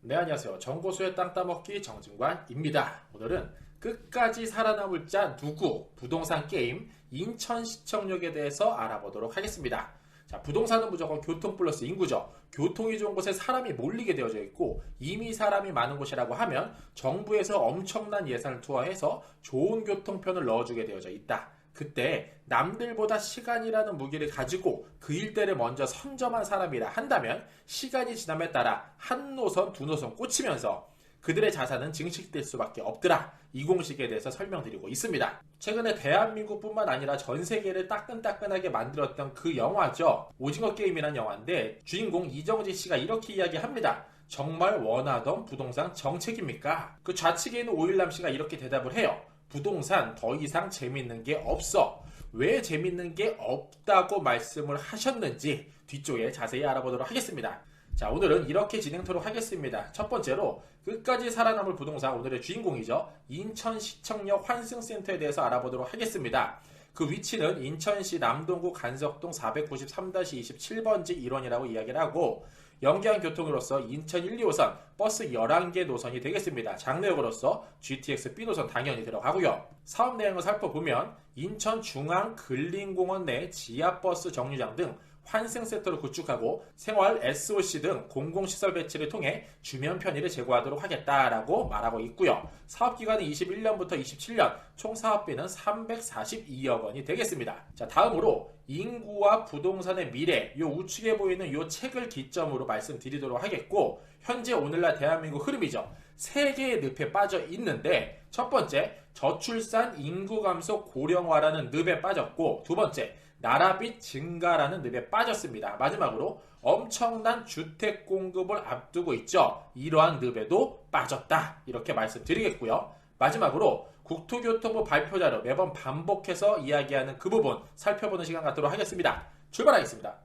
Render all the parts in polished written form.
네, 안녕하세요. 정보수의 땅 따먹기 정진관입니다. 오늘은 끝까지 살아남을 자 누구 부동산 게임 인천시청역에 대해서 알아보도록 하겠습니다. 자, 부동산은 무조건 교통 플러스 인구죠. 교통이 좋은 곳에 사람이 몰리게 되어져 있고 이미 사람이 많은 곳이라고 하면 정부에서 엄청난 예산을 투하해서 좋은 교통편을 넣어주게 되어져 있다. 그때 남들보다 시간이라는 무기를 가지고 그 일대를 먼저 선점한 사람이라 한다면 시간이 지남에 따라 한 노선, 두 노선 꽂히면서 그들의 자산은 증식될 수밖에 없더라. 이 공식에 대해서 설명드리고 있습니다. 최근에 대한민국뿐만 아니라 전 세계를 따끈따끈하게 만들었던 그 영화죠. 오징어 게임이라는 영화인데 주인공 이정재 씨가 이렇게 이야기합니다. 정말 원하던 부동산 정책입니까? 그 좌측에 있는 오일남 씨가 이렇게 대답을 해요. 부동산 더 이상 재밌는 게 없어. 왜 재밌는 게 없다고 말씀을 하셨는지 뒤쪽에 자세히 알아보도록 하겠습니다. 자, 오늘은 이렇게 진행토록 하겠습니다. 첫 번째로 끝까지 살아남을 부동산 오늘의 주인공이죠. 인천시청역 환승센터에 대해서 알아보도록 하겠습니다. 그 위치는 인천시 남동구 간석동 493-27번지 일원이라고 이야기를 하고 연계한 교통으로서 인천 1, 2호선 버스 11개 노선이 되겠습니다. 장내역으로서 GTX B노선 당연히 들어가고요. 사업 내용을 살펴보면 인천 중앙근린공원 내 지하버스 정류장 등 환승센터를 구축하고 생활 SOC 등 공공시설 배치를 통해 주변 편의를 제고하도록 하겠다라고 말하고 있고요. 사업기간은 21년부터 27년, 총 사업비는 342억 원이 되겠습니다. 자, 다음으로 인구와 부동산의 미래, 요 우측에 보이는 요 책을 기점으로 말씀드리도록 하겠고, 현재 오늘날 대한민국 흐름이죠. 세 개의 늪에 빠져 있는데, 첫 번째, 저출산 인구 감소 고령화라는 늪에 빠졌고, 두 번째, 나라빚 증가라는 늪에 빠졌습니다. 마지막으로 엄청난 주택 공급을 앞두고 있죠. 이러한 늪에도 빠졌다. 이렇게 말씀드리겠고요. 마지막으로 국토교통부 발표자료 매번 반복해서 이야기하는 그 부분 살펴보는 시간 갖도록 하겠습니다. 출발하겠습니다.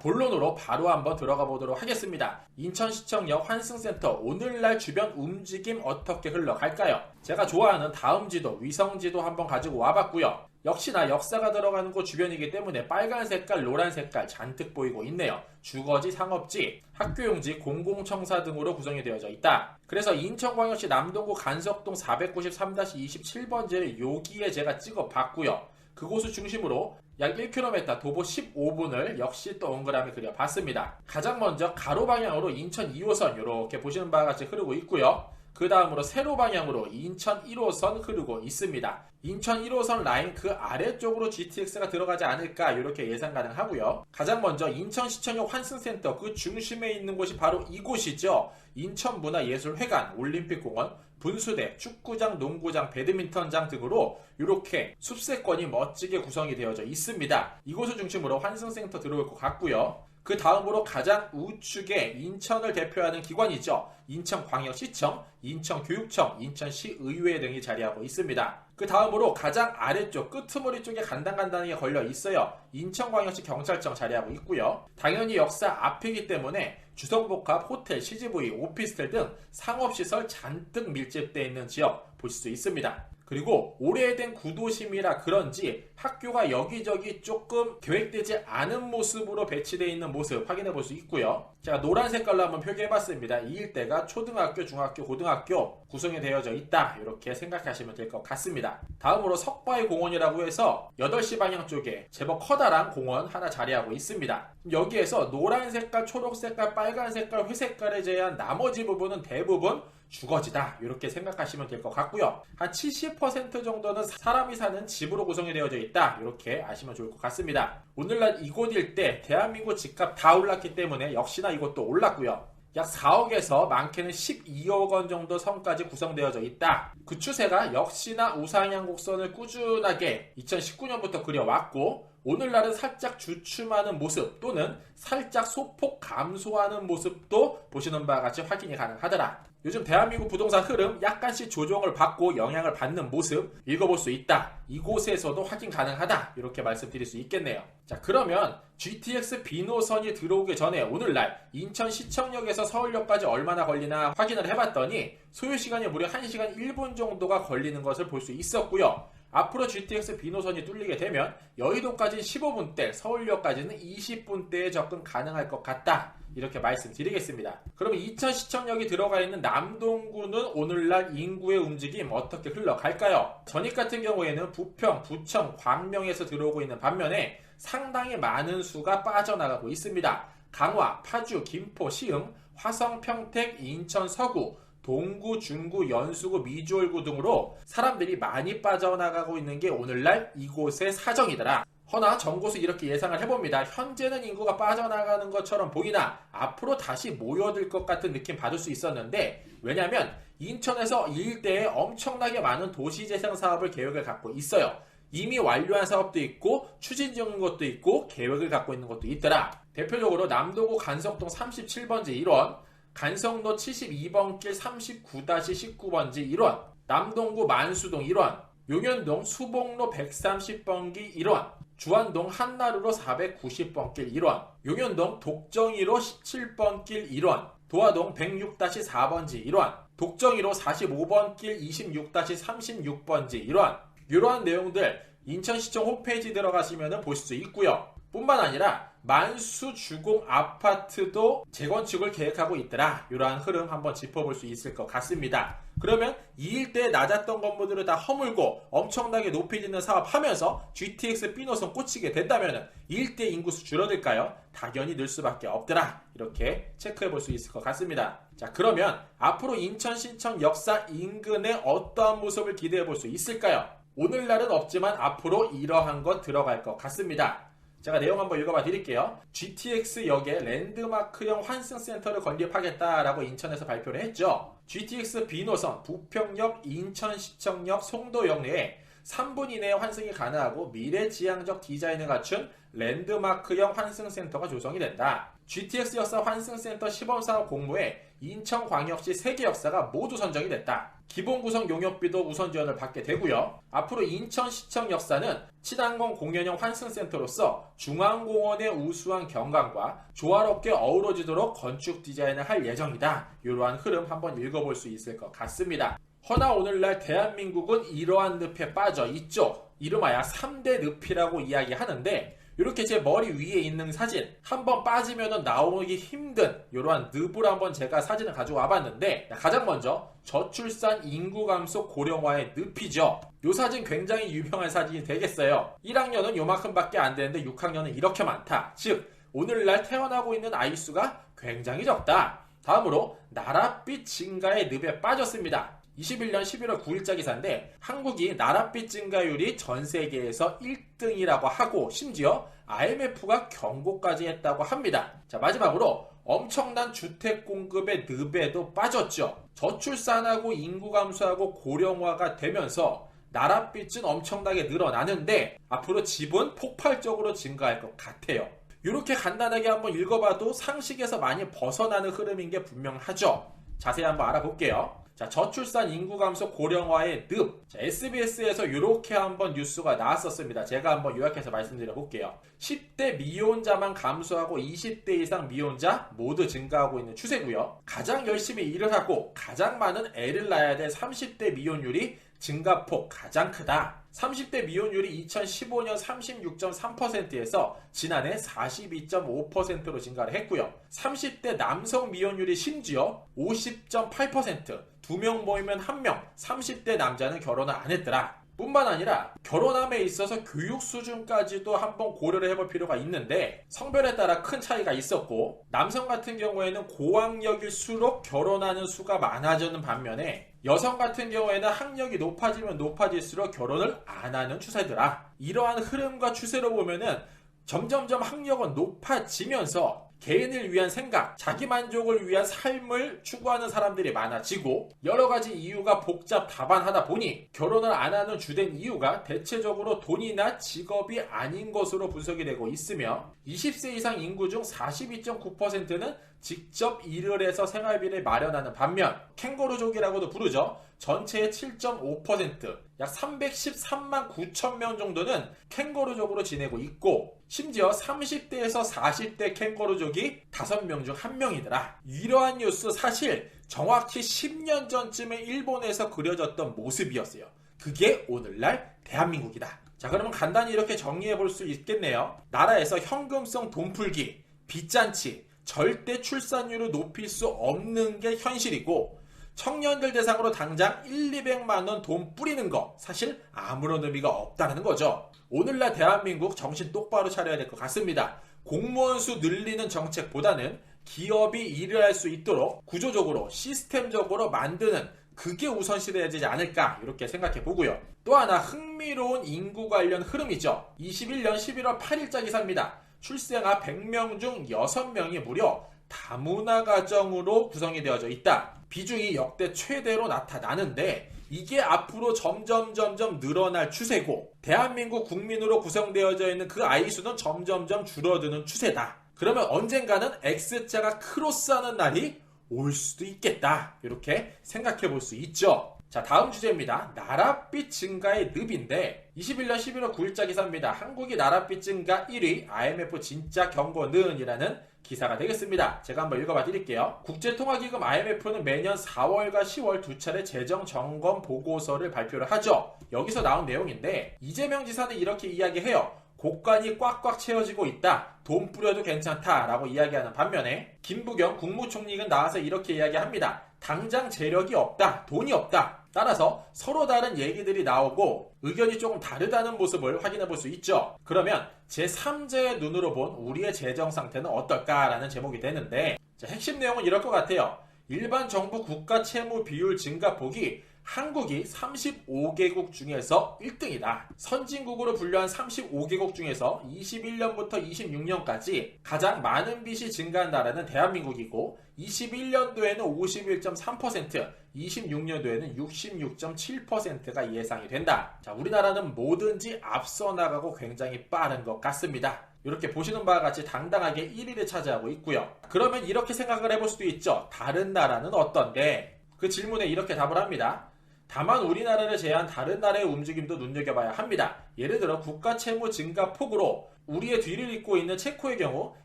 본론으로 바로 한번 들어가 보도록 하겠습니다. 인천시청역 환승센터 오늘날 주변 움직임 어떻게 흘러갈까요? 제가 좋아하는 다음지도, 위성지도 한번 가지고 와봤고요. 역시나 역사가 들어가는 곳 주변이기 때문에 빨간 색깔, 노란 색깔 잔뜩 보이고 있네요. 주거지, 상업지, 학교용지, 공공청사 등으로 구성이 되어져 있다. 그래서 인천광역시 남동구 간석동 493-27번지를 여기에 제가 찍어봤고요. 그곳을 중심으로 약 1km 도보 15분을 역시 또 동그라미 그려봤습니다. 가장 먼저 가로 방향으로 인천 2호선 이렇게 보시는 바와 같이 흐르고 있고요. 그 다음으로 세로 방향으로 인천 1호선 흐르고 있습니다. 인천 1호선 라인 그 아래쪽으로 GTX가 들어가지 않을까 이렇게 예상 가능하고요. 가장 먼저 인천시청역 환승센터 그 중심에 있는 곳이 바로 이곳이죠. 인천문화예술회관, 올림픽공원, 분수대, 축구장, 농구장, 배드민턴장 등으로 이렇게 숲세권이 멋지게 구성이 되어져 있습니다. 이곳을 중심으로 환승센터 들어올 것 같고요. 그 다음으로 가장 우측에 인천을 대표하는 기관이죠. 인천광역시청, 인천교육청, 인천시의회 등이 자리하고 있습니다. 그 다음으로 가장 아래쪽 끄트머리 쪽에 간단하게 걸려 있어요. 인천광역시 경찰청 자리하고 있고요. 당연히 역사 앞이기 때문에 주성복합, 호텔, CGV, 오피스텔 등 상업시설 잔뜩 밀집되어 있는 지역 보실 수 있습니다. 그리고 오래된 구도심이라 그런지 학교가 여기저기 조금 계획되지 않은 모습으로 배치되어 있는 모습 확인해 볼 수 있고요. 제가 노란 색깔로 한번 표기해봤습니다. 이 일대가 초등학교, 중학교, 고등학교 구성이 되어져 있다. 이렇게 생각하시면 될 것 같습니다. 다음으로 석바위 공원이라고 해서 8시 방향 쪽에 제법 커다란 공원 하나 자리하고 있습니다. 여기에서 노란 색깔, 초록 색깔, 빨간 색깔, 회색깔에 제한 나머지 부분은 대부분 주거지다. 이렇게 생각하시면 될 것 같고요. 한 70% 정도는 사람이 사는 집으로 구성이 되어져 있다. 이렇게 아시면 좋을 것 같습니다. 오늘날 이곳 일대 대한민국 집값 다 올랐기 때문에 역시나 이것도 올랐고요. 약 4억에서 많게는 12억 원 정도 선까지 구성되어져 있다. 그 추세가 역시나 우상향 곡선을 꾸준하게 2019년부터 그려왔고 오늘날은 살짝 주춤하는 모습 또는 살짝 소폭 감소하는 모습도 보시는 바와 같이 확인이 가능하더라. 요즘 대한민국 부동산 흐름 약간씩 조정을 받고 영향을 받는 모습 읽어볼 수 있다. 이곳에서도 확인 가능하다. 이렇게 말씀드릴 수 있겠네요. 자, 그러면 GTX B노선이 들어오기 전에 오늘날 인천시청역에서 서울역까지 얼마나 걸리나 확인을 해봤더니 소요시간이 무려 1시간 1분 정도가 걸리는 것을 볼 수 있었고요. 앞으로 GTX B노선이 뚫리게 되면 여의도까지는 15분대, 서울역까지는 20분대에 접근 가능할 것 같다. 이렇게 말씀드리겠습니다. 그러면 이천 시청역이 들어가 있는 남동구는 오늘날 인구의 움직임 어떻게 흘러갈까요? 전입 같은 경우에는 부평, 부천, 광명에서 들어오고 있는 반면에 상당히 많은 수가 빠져나가고 있습니다. 강화, 파주, 김포, 시흥, 화성, 평택, 인천, 서구, 동구, 중구, 연수구, 미주홀구 등으로 사람들이 많이 빠져나가고 있는 게 오늘날 이곳의 사정이더라. 허나 정곳을 이렇게 예상을 해봅니다. 현재는 인구가 빠져나가는 것처럼 보이나 앞으로 다시 모여들 것 같은 느낌 받을 수 있었는데, 왜냐하면 인천에서 이 일대에 엄청나게 많은 도시재생 사업을 계획을 갖고 있어요. 이미 완료한 사업도 있고 추진 중인 것도 있고 계획을 갖고 있는 것도 있더라. 대표적으로 남도구 간석동 37번지 1원, 간성로 72번 길 39-19번지 1원, 남동구 만수동 1원, 용현동 수복로 130번기 1원, 주안동 한나루로 490번 길 1원, 용현동 독정이로 17번 길 1원, 도화동 106-4번지 1원, 독정이로 45번 길 26-36번지 1원. 이러한 내용들 인천시청 홈페이지 들어가시면 보실 수 있고요. 뿐만 아니라 만수 주공 아파트도 재건축을 계획하고 있더라. 이러한 흐름 한번 짚어볼 수 있을 것 같습니다. 그러면 이 일대에 낮았던 건물들을 다 허물고 엄청나게 높이 짓는 사업하면서 GTX B노선 꽂히게 된다면 이 일대 인구수 줄어들까요? 당연히 늘 수밖에 없더라. 이렇게 체크해 볼 수 있을 것 같습니다. 자, 그러면 앞으로 인천시청 역사 인근에 어떠한 모습을 기대해 볼 수 있을까요? 오늘날은 없지만 앞으로 이러한 것 들어갈 것 같습니다. 제가 내용 한번 읽어봐 드릴게요. GTX역에 랜드마크형 환승센터를 건립하겠다라고 인천에서 발표를 했죠. GTX B노선 부평역, 인천시청역, 송도역 내에 3분 이내에 환승이 가능하고 미래지향적 디자인을 갖춘 랜드마크형 환승센터가 조성이 된다. GTX 역사 환승센터 시범사업 공모에 인천광역시 3개 역사가 모두 선정이 됐다. 기본 구성 용역비도 우선 지원을 받게 되고요. 앞으로 인천시청 역사는 친환경 공연형 환승센터로서 중앙공원의 우수한 경관과 조화롭게 어우러지도록 건축 디자인을 할 예정이다. 이러한 흐름 한번 읽어볼 수 있을 것 같습니다. 허나 오늘날 대한민국은 이러한 늪에 빠져 있죠. 이름하여 3대 늪이라고 이야기하는데, 이렇게 제 머리 위에 있는 사진, 한번 빠지면 나오기 힘든 이러한 늪을 한번 제가 사진을 가지고 와봤는데, 가장 먼저 저출산 인구 감소 고령화의 늪이죠. 이 사진 굉장히 유명한 사진이 되겠어요. 1학년은 요만큼밖에 안 되는데 6학년은 이렇게 많다. 즉 오늘날 태어나고 있는 아이 수가 굉장히 적다. 다음으로 나랏빛 증가의 늪에 빠졌습니다. 21년 11월 9일자 기사인데, 한국이 나랏빛 증가율이 전 세계에서 1등이라고 하고 심지어 IMF가 경고까지 했다고 합니다. 자, 마지막으로 엄청난 주택 공급의 늪에도 빠졌죠. 저출산하고 인구 감소하고 고령화가 되면서 나랏빛은 엄청나게 늘어나는데 앞으로 집은 폭발적으로 증가할 것 같아요. 이렇게 간단하게 한번 읽어봐도 상식에서 많이 벗어나는 흐름인 게 분명하죠. 자세히 한번 알아볼게요. 자, 저출산 인구 감소 고령화의 늪. 자, SBS에서 이렇게 한번 뉴스가 나왔었습니다. 제가 한번 요약해서 말씀드려 볼게요. 10대 미혼자만 감소하고 20대 이상 미혼자 모두 증가하고 있는 추세고요. 가장 열심히 일을 하고 가장 많은 애를 낳아야 될 30대 미혼율이 증가폭 가장 크다. 30대 미혼율이 2015년 36.3%에서 지난해 42.5%로 증가를 했고요. 30대 남성 미혼율이 심지어 50.8%, 2명 모이면 1명, 30대 남자는 결혼을 안 했더라. 뿐만 아니라 결혼함에 있어서 교육 수준까지도 한번 고려를 해볼 필요가 있는데, 성별에 따라 큰 차이가 있었고, 남성 같은 경우에는 고학력일수록 결혼하는 수가 많아지는 반면에 여성 같은 경우에는 학력이 높아지면 높아질수록 결혼을 안 하는 추세더라. 이러한 흐름과 추세로 보면은 점점점 학력은 높아지면서 개인을 위한 생각, 자기 만족을 위한 삶을 추구하는 사람들이 많아지고, 여러 가지 이유가 복잡다반하다 보니 결혼을 안 하는 주된 이유가 대체적으로 돈이나 직업이 아닌 것으로 분석이 되고 있으며, 20세 이상 인구 중 42.9%는 직접 일을 해서 생활비를 마련하는 반면, 캥거루족이라고도 부르죠. 전체의 7.5%, 약 313만 9천 명 정도는 캥거루족으로 지내고 있고, 심지어 30대에서 40대 캥거루족이 5명 중 1명이더라. 이러한 뉴스 사실 정확히 10년 전쯤에 일본에서 그려졌던 모습이었어요. 그게 오늘날 대한민국이다. 자, 그러면 간단히 이렇게 정리해 볼 수 있겠네요. 나라에서 현금성 돈풀기, 빚잔치, 절대 출산율을 높일 수 없는 게 현실이고 청년들 대상으로 당장 200만 원 돈 뿌리는 거 사실 아무런 의미가 없다는 거죠. 오늘날 대한민국 정신 똑바로 차려야 될 것 같습니다. 공무원 수 늘리는 정책보다는 기업이 일을 할 수 있도록 구조적으로 시스템적으로 만드는 그게 우선시돼야 되지 않을까 이렇게 생각해 보고요. 또 하나 흥미로운 인구 관련 흐름이죠. 21년 11월 8일자 기사입니다. 출생아 100명 중 6명이 무려 다문화 가정으로 구성이 되어져 있다. 비중이 역대 최대로 나타나는데 이게 앞으로 점점 늘어날 추세고 대한민국 국민으로 구성되어져 있는 그 아이 수는 점점 줄어드는 추세다. 그러면 언젠가는 X자가 크로스하는 날이 올 수도 있겠다. 이렇게 생각해 볼 수 있죠. 자, 다음 주제입니다. 나랏빚 증가의 늪인데 21년 11월 9일자 기사입니다. 한국이 나랏빚 증가 1위, IMF 진짜 경고는 이라는 기사가 되겠습니다. 제가 한번 읽어봐 드릴게요. 국제통화기금 IMF는 매년 4월과 10월 두 차례 재정 점검 보고서를 발표를 하죠. 여기서 나온 내용인데 이재명 지사는 이렇게 이야기해요. 곳간이 꽉꽉 채워지고 있다. 돈 뿌려도 괜찮다 라고 이야기하는 반면에 김부겸 국무총리는 나와서 이렇게 이야기합니다. 당장 재력이 없다. 돈이 없다. 따라서 서로 다른 얘기들이 나오고 의견이 조금 다르다는 모습을 확인해 볼 수 있죠. 그러면 제3자의 눈으로 본 우리의 재정 상태는 어떨까라는 제목이 되는데 자, 핵심 내용은 이럴 것 같아요. 일반 정부 국가 채무 비율 증가폭이 한국이 35개국 중에서 1등이다. 선진국으로 분류한 35개국 중에서 21년부터 26년까지 가장 많은 빚이 증가한 나라는 대한민국이고 21년도에는 51.3%, 26년도에는 66.7%가 예상이 된다. 자, 우리나라는 뭐든지 앞서 나가고 굉장히 빠른 것 같습니다. 이렇게 보시는 바와 같이 당당하게 1위를 차지하고 있고요. 그러면 이렇게 생각을 해볼 수도 있죠. 다른 나라는 어떤데? 그 질문에 이렇게 답을 합니다. 다만 우리나라를 제외한 다른 나라의 움직임도 눈여겨봐야 합니다. 예를 들어 국가 채무 증가 폭으로 우리의 뒤를 잇고 있는 체코의 경우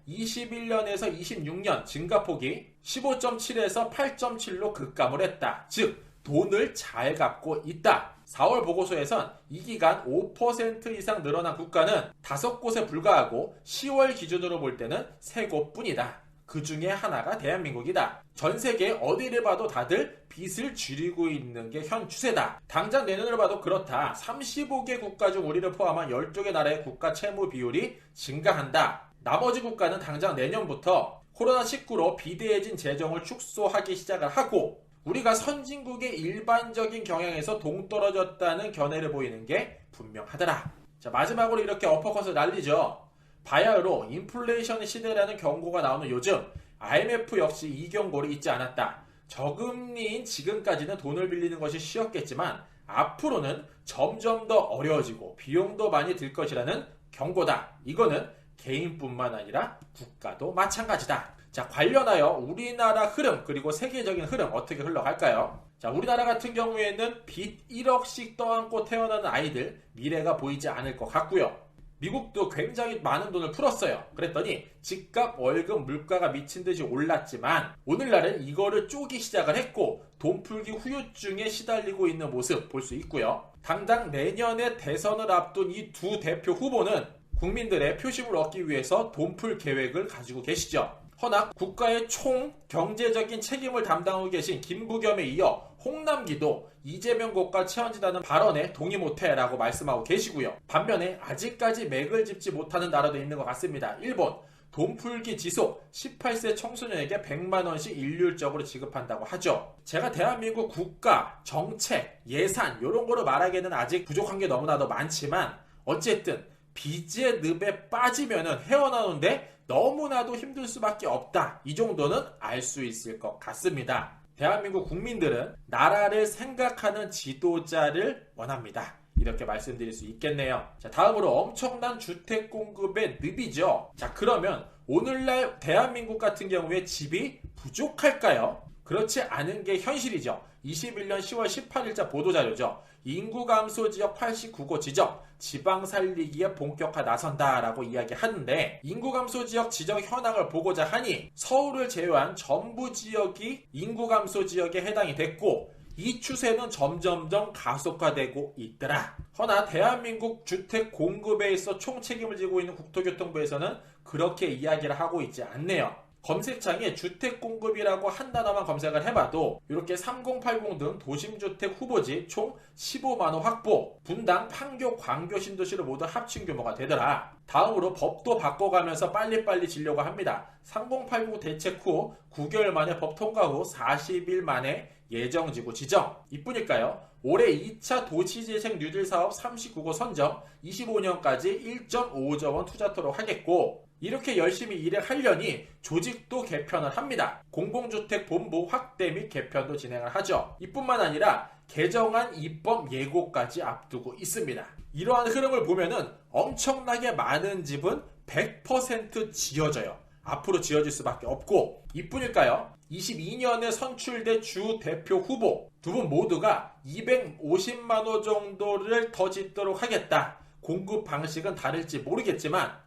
21년에서 26년 증가폭이 15.7에서 8.7로 급감을 했다. 즉 돈을 잘 갚고 있다. 4월 보고서에선 이 기간 5% 이상 늘어난 국가는 5곳에 불과하고 10월 기준으로 볼 때는 3곳뿐이다. 그 중에 하나가 대한민국이다. 전 세계 어디를 봐도 다들 빚을 줄이고 있는 게 현 추세다. 당장 내년을 봐도 그렇다. 35개 국가 중 우리를 포함한 12개 나라의 국가 채무 비율이 증가한다. 나머지 국가는 당장 내년부터 코로나19로 비대해진 재정을 축소하기 시작을 하고 우리가 선진국의 일반적인 경향에서 동떨어졌다는 견해를 보이는 게 분명하더라. 자, 마지막으로 이렇게 어퍼컷을 날리죠. 바야흐로 인플레이션 시대라는 경고가 나오는 요즘 IMF 역시 이 경고를 잊지 않았다. 저금리인 지금까지는 돈을 빌리는 것이 쉬웠겠지만 앞으로는 점점 더 어려워지고 비용도 많이 들 것이라는 경고다. 이거는 개인뿐만 아니라 국가도 마찬가지다. 자, 관련하여 우리나라 흐름 그리고 세계적인 흐름 어떻게 흘러갈까요? 자, 우리나라 같은 경우에는 빚 1억씩 떠안고 태어나는 아이들 미래가 보이지 않을 것 같고요. 미국도 굉장히 많은 돈을 풀었어요. 그랬더니 집값, 월급, 물가가 미친 듯이 올랐지만 오늘날은 이거를 쪼기 시작을 했고 돈 풀기 후유증에 시달리고 있는 모습 볼 수 있고요. 당장 내년에 대선을 앞둔 이 두 대표 후보는 국민들의 표심을 얻기 위해서 돈 풀 계획을 가지고 계시죠. 허나 국가의 총 경제적인 책임을 담당하고 계신 김부겸에 이어 홍남기도 이재명 것과 최원진하는 발언에 동의 못해라고 말씀하고 계시고요. 반면에 아직까지 맥을 짚지 못하는 나라도 있는 것 같습니다. 일본 돈풀기 지속 18세 청소년에게 100만 원씩 일률적으로 지급한다고 하죠. 제가 대한민국 국가, 정책, 예산 이런 거로 말하기에는 아직 부족한 게 너무나도 많지만 어쨌든 빚의 늪에 빠지면은 헤어나오는데 너무나도 힘들 수밖에 없다. 이 정도는 알 수 있을 것 같습니다. 대한민국 국민들은 나라를 생각하는 지도자를 원합니다. 이렇게 말씀드릴 수 있겠네요. 자, 다음으로 엄청난 주택 공급의 늪이죠. 자, 그러면 오늘날 대한민국 같은 경우에 집이 부족할까요? 그렇지 않은 게 현실이죠. 21년 10월 18일자 보도자료죠. 인구 감소 지역 89곳 지적, 지방 살리기에 본격화 나선다라고 이야기하는데 인구 감소 지역 지정 현황을 보고자 하니 서울을 제외한 전부 지역이 인구 감소 지역에 해당이 됐고 이 추세는 점점점 가속화되고 있더라. 허나 대한민국 주택 공급에 있어 총 책임을 지고 있는 국토교통부에서는 그렇게 이야기를 하고 있지 않네요. 검색창에 주택 공급이라고 한 단어만 검색을 해봐도 이렇게 3080 등 도심주택 후보지 총 15만호 확보, 분당, 판교, 광교 신도시를 모두 합친 규모가 되더라. 다음으로 법도 바꿔가면서 빨리빨리 지려고 합니다. 3080 대책 후 9개월 만에 법 통과 후 40일 만에 예정지구 지정. 이쁘니까요. 올해 2차 도시재생 뉴딜 사업 39고 선정, 25년까지 1.5조 원 투자토록 하겠고, 이렇게 열심히 일을 하려니 조직도 개편을 합니다. 공공주택본부 확대 및 개편도 진행을 하죠. 이뿐만 아니라 개정안 입법 예고까지 앞두고 있습니다. 이러한 흐름을 보면은 엄청나게 많은 집은 100% 지어져요. 앞으로 지어질 수밖에 없고, 이뿐일까요? 22년에 선출된 주 대표 후보 두 분 모두가 250만호 정도를 더 짓도록 하겠다. 공급 방식은 다를지 모르겠지만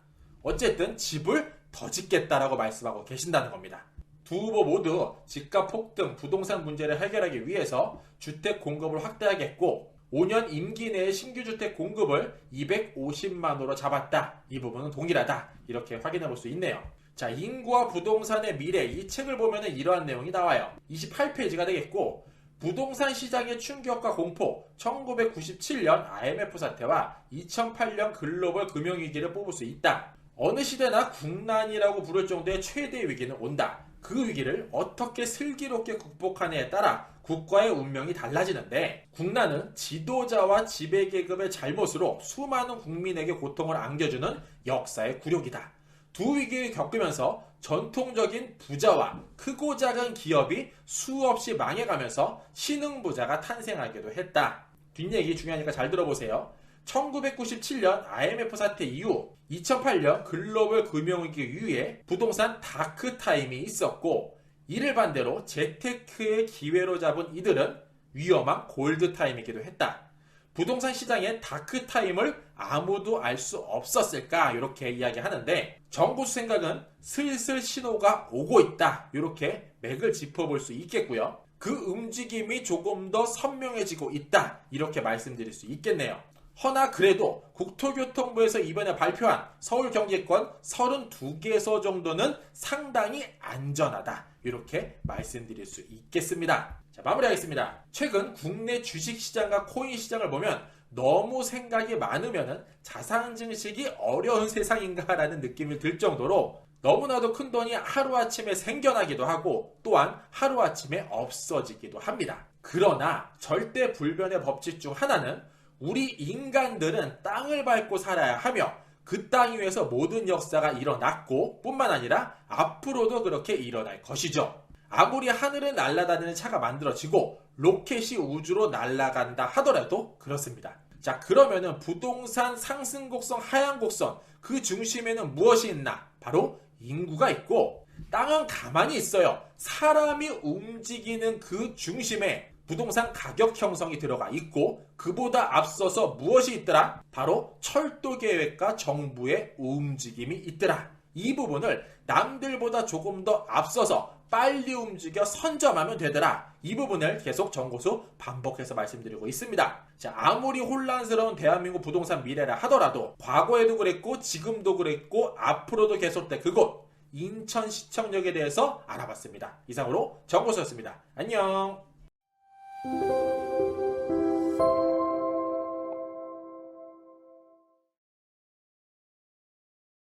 어쨌든 집을 더 짓겠다라고 말씀하고 계신다는 겁니다. 두 후보 모두 집값 폭등, 부동산 문제를 해결하기 위해서 주택 공급을 확대하겠고 5년 임기 내에 신규 주택 공급을 250만호로 잡았다. 이 부분은 동일하다. 이렇게 확인해 볼 수 있네요. 자, 인구와 부동산의 미래, 이 책을 보면 이러한 내용이 나와요. 28페이지가 되겠고, 부동산 시장의 충격과 공포, 1997년 IMF 사태와 2008년 글로벌 금융위기를 뽑을 수 있다. 어느 시대나 국난이라고 부를 정도의 최대 위기는 온다. 그 위기를 어떻게 슬기롭게 극복하느냐에 따라 국가의 운명이 달라지는데, 국난은 지도자와 지배계급의 잘못으로 수많은 국민에게 고통을 안겨주는 역사의 굴욕이다. 두 위기를 겪으면서 전통적인 부자와 크고 작은 기업이 수없이 망해가면서 신흥부자가 탄생하기도 했다. 뒷얘기 중요하니까 잘 들어보세요. 1997년 IMF 사태 이후 2008년 글로벌 금융위기 이후에 부동산 다크타임이 있었고, 이를 반대로 재테크의 기회로 잡은 이들은 위험한 골드타임이기도 했다. 부동산 시장의 다크타임을 아무도 알 수 없었을까? 이렇게 이야기하는데, 정보수 생각은 슬슬 신호가 오고 있다. 이렇게 맥을 짚어볼 수 있겠고요. 그 움직임이 조금 더 선명해지고 있다. 이렇게 말씀드릴 수 있겠네요. 허나 그래도 국토교통부에서 이번에 발표한 서울 경제권 32개소 정도는 상당히 안전하다. 이렇게 말씀드릴 수 있겠습니다. 자, 마무리하겠습니다. 최근 국내 주식시장과 코인시장을 보면 너무 생각이 많으면 자산 증식이 어려운 세상인가라는 느낌이 들 정도로 너무나도 큰 돈이 하루아침에 생겨나기도 하고 또한 하루아침에 없어지기도 합니다. 그러나 절대 불변의 법칙 중 하나는 우리 인간들은 땅을 밟고 살아야 하며 그 땅 위에서 모든 역사가 일어났고 뿐만 아니라 앞으로도 그렇게 일어날 것이죠. 아무리 하늘을 날아다니는 차가 만들어지고 로켓이 우주로 날아간다 하더라도 그렇습니다. 자, 그러면은 부동산 상승 곡선, 하향 곡선 그 중심에는 무엇이 있나? 바로 인구가 있고, 땅은 가만히 있어요. 사람이 움직이는 그 중심에 부동산 가격 형성이 들어가 있고, 그보다 앞서서 무엇이 있더라? 바로 철도 계획과 정부의 움직임이 있더라. 이 부분을 남들보다 조금 더 앞서서 빨리 움직여 선점하면 되더라. 이 부분을 계속 정고수 반복해서 말씀드리고 있습니다. 자, 아무리 혼란스러운 대한민국 부동산 미래라 하더라도 과거에도 그랬고 지금도 그랬고 앞으로도 계속될 그곳 인천시청역에 대해서 알아봤습니다. 이상으로 정고수였습니다. 안녕.